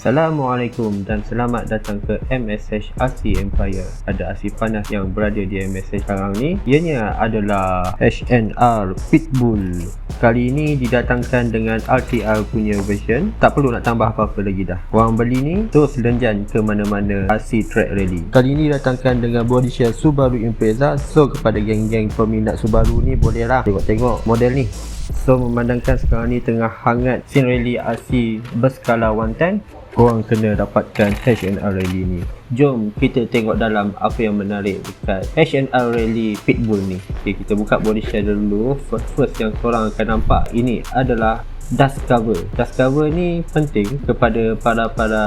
Assalamualaikum dan selamat datang ke MSH RC Empire. Ada aksi panas yang berada di MSH sekarang ni. Ianya adalah HNR Pitbull. Kali ini didatangkan dengan RTR punya version. Tak perlu nak tambah apa-apa lagi dah. Korang beli ni terus lenjan ke mana-mana RC track rally. Kali ini didatangkan dengan body shell Subaru Impreza. So kepada geng-geng peminat Subaru ni bolehlah tengok-tengok model ni. So memandangkan sekarang ni tengah hangat scene rally RC berskala 110, korang kena dapatkan HNR Rally ni. Jom kita tengok dalam apa yang menarik dekat HNR Rally Pitbull ni. Okay, kita buka body shell dulu. First yang korang akan nampak ini adalah dust cover. Dust cover ni penting kepada para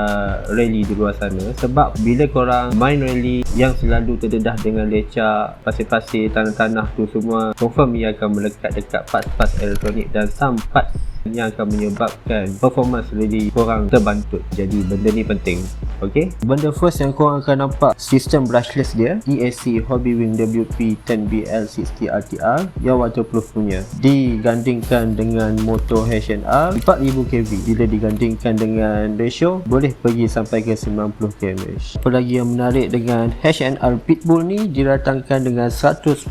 rally di luar sana, sebab bila korang main rally yang selalu terdedah dengan lecak, pasir-pasir, tanah-tanah tu semua, confirm ia akan melekat dekat parts-parts elektronik dan some parts yang akan menyebabkan performance rally korang terbantut. Jadi benda ni penting. Okay, benda first yang korang akan nampak sistem brushless dia, ESC Hobbywing WP10BL60 RTR yang waterproof punya, digandingkan dengan motor HNR 4000 kV. Bila digandingkan dengan ratio boleh pergi sampai ke 90 km/h. Apa lagi yang menarik dengan HNR Pitbull ni, diratangkan dengan 100%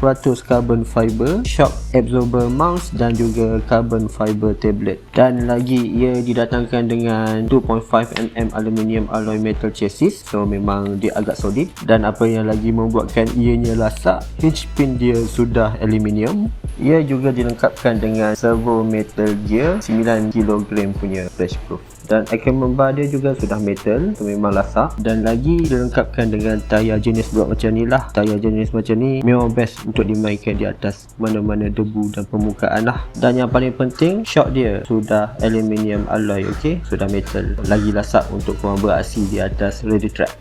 carbon fiber shock absorber mounts dan juga carbon fiber tablet. Dan lagi ia didatangkan dengan 2.5mm aluminium alloy metal chassis. So memang dia agak solid. Dan apa yang lagi membuatkan ianya lasak, hinge pin dia sudah aluminium. Ia juga dilengkapkan dengan servo metal gear 9kg punya flash proof. Dan akam bar dia juga sudah metal, so memang lasak. Dan lagi dilengkapkan dengan tayar jenis buat macam ni lah. Tayar jenis macam ni memang best untuk dimainkan di atas mana-mana debu dan permukaan lah. Dan yang paling penting, shock dia sudah aluminium alloy, okay? Sudah metal. Lagi lasak untuk korang beraksi di atas rally track.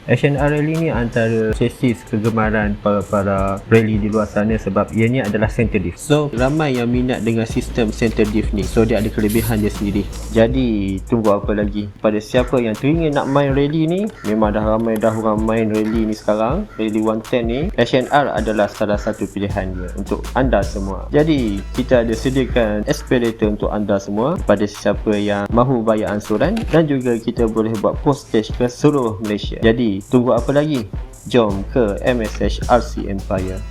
HNR Rally ni antara chassis kegemaran para rally di luar sana, sebab ianya adalah center diff. So ramai yang minat dengan sistem center diff ni. So dia ada kelebihan dia sendiri. Jadi tunggu apa lagi? Pada siapa yang teringin nak main rally ni, memang dah ramai dah orang main rally ni sekarang, rally 110 ni, HNR adalah salah satu pilihan dia untuk anda semua. Jadi kita ada sediakan aspirator untuk anda semua pada siapa yang mahu bayar ansuran, dan juga kita boleh buat postage ke seluruh Malaysia. Jadi tunggu apa lagi? Jom ke MSH RC Empire.